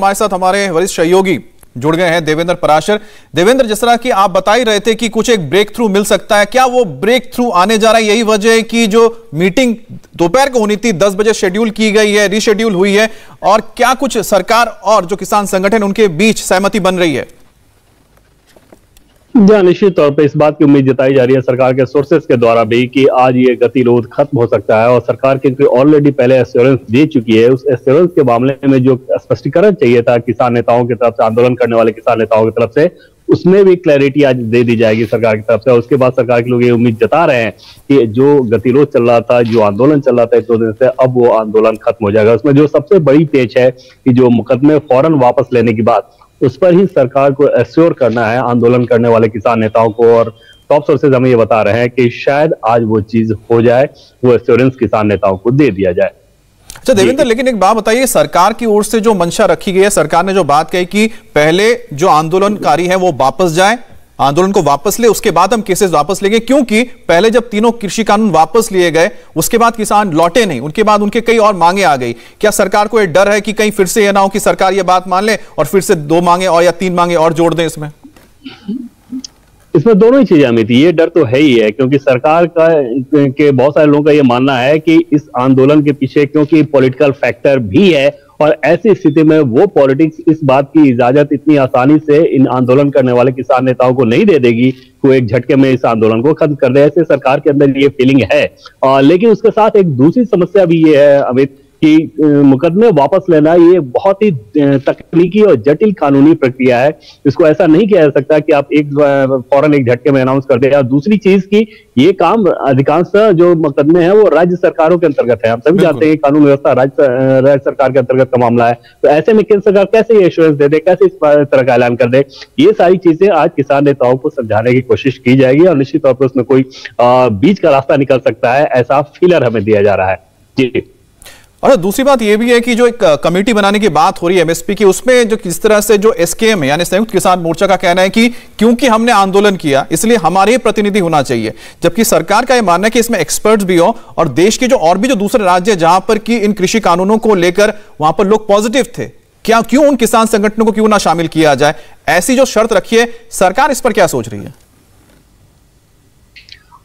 हमारे साथ हमारे वरिष्ठ सहयोगी जुड़ गए हैं, देवेंद्र पराशर। देवेंद्र, जिस तरह की आप बता ही रहे थे कि कुछ एक ब्रेक थ्रू मिल सकता है, क्या वो ब्रेक थ्रू आने जा रहा है? यही वजह है कि जो मीटिंग दोपहर को होनी थी 10 बजे शेड्यूल की गई है, रीशेड्यूल हुई है, और क्या कुछ सरकार और जो किसान संगठन उनके बीच सहमति बन रही है? जी, निश्चित तौर पे इस बात की उम्मीद जताई जा रही है सरकार के सोर्सेस के द्वारा भी कि आज ये गतिरोध खत्म हो सकता है, और सरकार क्योंकि ऑलरेडी पहले एश्योरेंस दे चुकी है, उस एश्योरेंस के मामले में जो स्पष्टीकरण चाहिए था किसान नेताओं की तरफ से, आंदोलन करने वाले किसान नेताओं की तरफ से, उसमें भी क्लैरिटी आज दे दी जाएगी सरकार की तरफ से। उसके बाद सरकार के लोग ये उम्मीद जता रहे हैं कि जो गतिरोध चल रहा था, जो आंदोलन चल रहा था 1-2 दिन से, अब वो आंदोलन खत्म हो जाएगा। उसमें जो सबसे बड़ी पेच है कि जो मुकदमे फौरन वापस लेने की बात, उस पर ही सरकार को एश्योर करना है आंदोलन करने वाले किसान नेताओं को, और टॉप सोर्सेज हमें ये बता रहे हैं कि शायद आज वो चीज हो जाए, वो एश्योरेंस किसान नेताओं को दे दिया जाए। अच्छा देवेंद्र, लेकिन एक बात बताइए, सरकार की ओर से जो मंशा रखी गई है, सरकार ने जो बात कही कि पहले जो आंदोलनकारी हैं वो वापस जाएं, आंदोलन को वापस ले, उसके बाद हम केसेस वापस लेंगे, क्योंकि पहले जब तीनों कृषि कानून वापस लिए गए उसके बाद किसान लौटे नहीं, उनके बाद उनके कई और मांगे आ गई। क्या सरकार को यह डर है कि कहीं फिर से यह ना हो कि सरकार यह बात मान ले और फिर से 2 मांगे और या 3 मांगे और जोड़ दें इसमें? इसमें दोनों ही चीजें हमें थी, ये डर तो है ही है, क्योंकि सरकार का के बहुत सारे लोगों का ये मानना है कि इस आंदोलन के पीछे क्योंकि पॉलिटिकल फैक्टर भी है, और ऐसी स्थिति में वो पॉलिटिक्स इस बात की इजाजत इतनी आसानी से इन आंदोलन करने वाले किसान नेताओं को नहीं दे देगी कि वो एक झटके में इस आंदोलन को खत्म कर दे। ऐसे सरकार के अंदर ये फीलिंग है। लेकिन उसके साथ एक दूसरी समस्या भी ये है अमित, कि मुकदमे वापस लेना ये बहुत ही तकनीकी और जटिल कानूनी प्रक्रिया है। इसको ऐसा नहीं किया जा सकता कि आप फौरन एक झटके में अनाउंस कर दे। और दूसरी चीज की ये काम अधिकांश जो मुकदमे हैं वो राज्य सरकारों के अंतर्गत है। हम सभी जानते हैं कि कानून व्यवस्था राज्य सरकार के अंतर्गत का मामला है, तो ऐसे में केंद्र सरकार कैसे ये एश्योरेंस दे दे, कैसे इस तरह का ऐलान कर दे? ये सारी चीजें आज किसान नेताओं को समझाने की कोशिश की जाएगी, और निश्चित तौर पर उसमें कोई बीच का रास्ता निकल सकता है, ऐसा फीलर हमें दिया जा रहा है। जी। और दूसरी बात यह भी है कि जो एक कमेटी बनाने की बात हो रही है एमएसपी की, उसमें जो किस तरह से जो एसकेएम है यानी संयुक्त किसान मोर्चा का कहना है कि क्योंकि हमने आंदोलन किया इसलिए हमारे ही प्रतिनिधि होना चाहिए, जबकि सरकार का यह मानना है कि इसमें एक्सपर्ट्स भी हो, और देश के जो और भी जो दूसरे राज्य जहां पर कि इन कृषि कानूनों को लेकर वहां पर लोग पॉजिटिव थे, क्यों उन किसान संगठनों को क्यों ना शामिल किया जाए? ऐसी जो शर्त रखी है सरकार, इस पर क्या सोच रही है?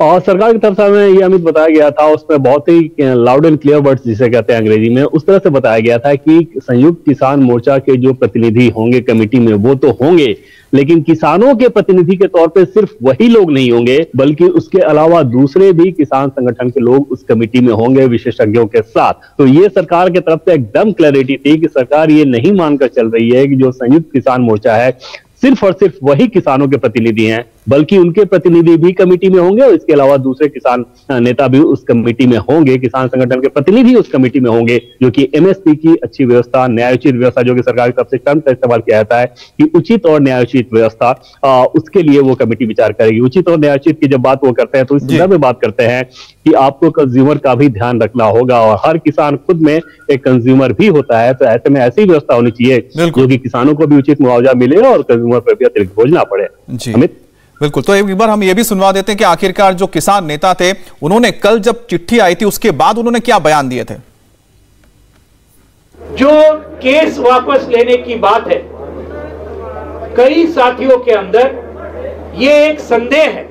और सरकार की तरफ से हमें ये अमित बताया गया था, उसमें बहुत ही लाउड एंड क्लियर वर्ड्स जिसे कहते हैं अंग्रेजी में, उस तरह से बताया गया था कि संयुक्त किसान मोर्चा के जो प्रतिनिधि होंगे कमेटी में वो तो होंगे, लेकिन किसानों के प्रतिनिधि के तौर पे सिर्फ वही लोग नहीं होंगे, बल्कि उसके अलावा दूसरे भी किसान संगठन के लोग उस कमेटी में होंगे विशेषज्ञों के साथ। तो ये सरकार की तरफ से एकदम क्लैरिटी थी कि सरकार ये नहीं मानकर चल रही है कि जो संयुक्त किसान मोर्चा है सिर्फ और सिर्फ वही किसानों के प्रतिनिधि हैं, बल्कि उनके प्रतिनिधि भी कमेटी में होंगे, और इसके अलावा दूसरे किसान नेता भी उस कमेटी में होंगे, किसान संगठन के प्रतिनिधि उस कमेटी में होंगे, जो कि एमएसपी की अच्छी व्यवस्था, न्यायोचित व्यवस्था, जो कि सरकार की तरफ से टर्म का इस्तेमाल किया जाता है कि उचित और न्यायोचित व्यवस्था, उसके लिए वो कमेटी विचार करेगी। उचित और न्यायोचित की जब बात वो करते हैं तो इस संदर्भ में बात करते हैं कि आपको कंज्यूमर का भी ध्यान रखना होगा, और हर किसान खुद में एक कंज्यूमर भी होता है, तो ऐसे में ऐसी व्यवस्था होनी चाहिए जो कि किसानों को भी उचित मुआवजा मिले और कंज्यूमर पर भी अतिरिक्त बोझ ना पड़े। अमित, बिल्कुल, तो एक बार हम ये भी सुनवा देते हैं कि आखिरकार जो किसान नेता थे उन्होंने कल जब चिट्ठी आई थी उसके बाद उन्होंने क्या बयान दिए थे? जो केस वापस लेने की बात है, कई साथियों के अंदर ये एक संदेह है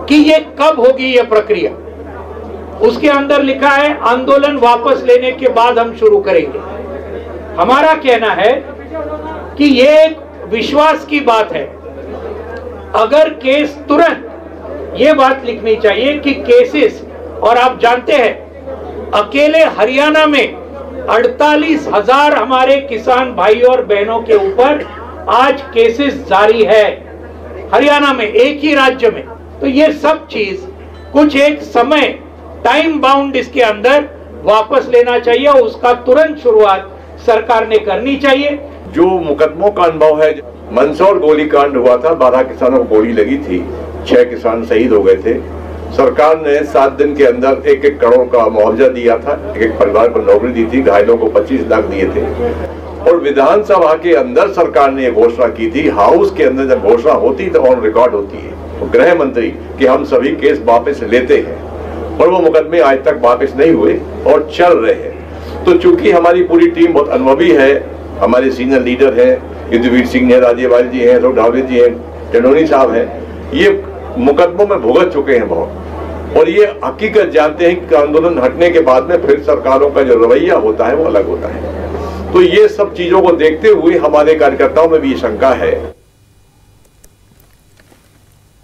कि ये कब होगी ये प्रक्रिया। उसके अंदर लिखा है आंदोलन वापस लेने के बाद हम शुरू करेंगे। हमारा कहना है कि ये एक विश्वास की बात है। अगर केस तुरंत, ये बात लिखनी चाहिए कि केसेस, और आप जानते हैं अकेले हरियाणा में 48,000 हमारे किसान भाई और बहनों के ऊपर आज केसेस जारी है हरियाणा में, एक ही राज्य में। तो ये सब चीज कुछ एक समय टाइम बाउंड इसके अंदर वापस लेना चाहिए, और उसका तुरंत शुरुआत सरकार ने करनी चाहिए। जो मुकदमों का अनुभव है, मंदसौर गोलीकांड हुआ था, 12 किसानों को गोली लगी थी, 6 किसान शहीद हो गए थे। सरकार ने 7 दिन के अंदर 1-1 करोड़ का मुआवजा दिया था, एक एक परिवार को नौकरी दी थी, घायलों को 25 लाख दिए थे। और विधानसभा के अंदर सरकार ने घोषणा की थी, हाउस के अंदर जब घोषणा होती तो ऑन रिकॉर्ड होती है, तो गृह मंत्री कि हम सभी केस वापस लेते हैं, और वो मुकदमे आज तक वापस नहीं हुए और चल रहे हैं। तो चूंकि हमारी पूरी टीम बहुत अनुभवी है, हमारे सीनियर लीडर हैं, युद्धवीर सिंह हैं, राज्यपाल जी हैं, अशोक ढावले जी हैं, टंडोनी साहब हैं, ये मुकदमों में भुगत चुके हैं बहुत, और ये हकीकत जानते हैं कि आंदोलन हटने के बाद में फिर सरकारों का जो रवैया होता है वो अलग होता है। तो ये सब चीजों को देखते हुए हमारे कार्यकर्ताओं में भी शंका है।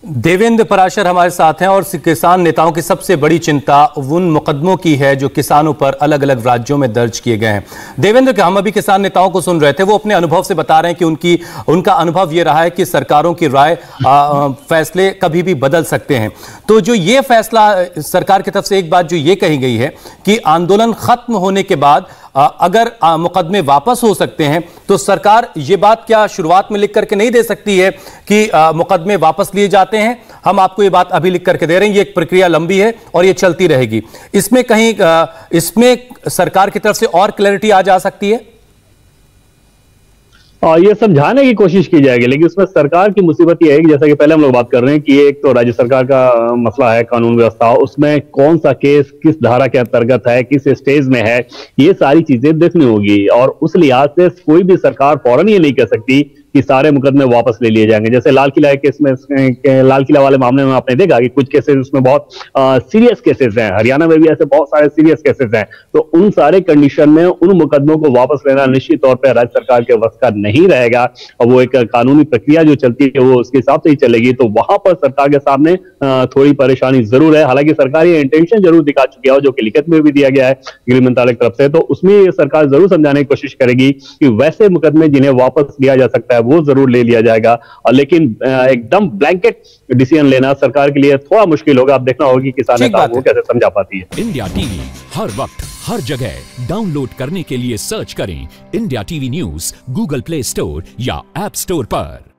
देवेंद्र पराशर हमारे साथ हैं और किसान नेताओं की सबसे बड़ी चिंता उन मुकदमों की है जो किसानों पर अलग अलग राज्यों में दर्ज किए गए हैं। देवेंद्र, के हम अभी किसान नेताओं को सुन रहे थे, वो अपने अनुभव से बता रहे हैं कि उनका अनुभव ये रहा है कि सरकारों की राय फैसले कभी भी बदल सकते हैं। तो जो ये फैसला सरकार की तरफ से एक बात जो ये कही गई है कि आंदोलन खत्म होने के बाद अगर मुकदमे वापस हो सकते हैं, तो सरकार ये बात क्या शुरुआत में लिख करके नहीं दे सकती है कि मुकदमे वापस लिए जाते हैं? हम आपको ये बात अभी लिख करके दे रहे हैं, ये एक प्रक्रिया लंबी है और ये चलती रहेगी। इसमें कहीं इसमें सरकार की तरफ से और क्लैरिटी आ जा सकती है? और ये समझाने की कोशिश की जाएगी, लेकिन उसमें सरकार की मुसीबत ये है कि जैसा कि पहले हम लोग बात कर रहे हैं कि एक तो राज्य सरकार का मसला है, कानून व्यवस्था, उसमें कौन सा केस किस धारा के अंतर्गत है, किस स्टेज में है, ये सारी चीजें देखनी होगी। और उस लिहाज से कोई भी सरकार फौरन ये नहीं कह सकती कि सारे मुकदमे वापस ले लिए जाएंगे। जैसे लाल किला केस में, लाल किला वाले मामले में आपने देखा कि कुछ केसेस उसमें बहुत सीरियस केसेस हैं, हरियाणा में भी ऐसे बहुत सारे सीरियस केसेस हैं। तो उन सारे कंडीशन में उन मुकदमों को वापस लेना निश्चित तौर पर राज्य सरकार के वश का नहीं रहेगा, और वो एक कानूनी प्रक्रिया जो चलती है वो उसके हिसाब से ही चलेगी। तो वहां पर सरकार के सामने थोड़ी परेशानी जरूर है। हालांकि सरकार ये इंटेंशन जरूर दिखा चुकी है, जो कि लिखित में भी दिया गया है गृह मंत्रालय की तरफ से, तो उसमें सरकार जरूर समझाने की कोशिश करेगी कि वैसे मुकदमे जिन्हें वापस लिया जा सकता है वो जरूर ले लिया जाएगा। और लेकिन एकदम ब्लैंकेट डिसीजन लेना सरकार के लिए थोड़ा मुश्किल होगा। आप देखना होगा कि किसान नेताओं को कैसे समझा पाती है। इंडिया टीवी हर वक्त हर जगह डाउनलोड करने के लिए सर्च करें India TV news Google play store या ऐप स्टोर पर।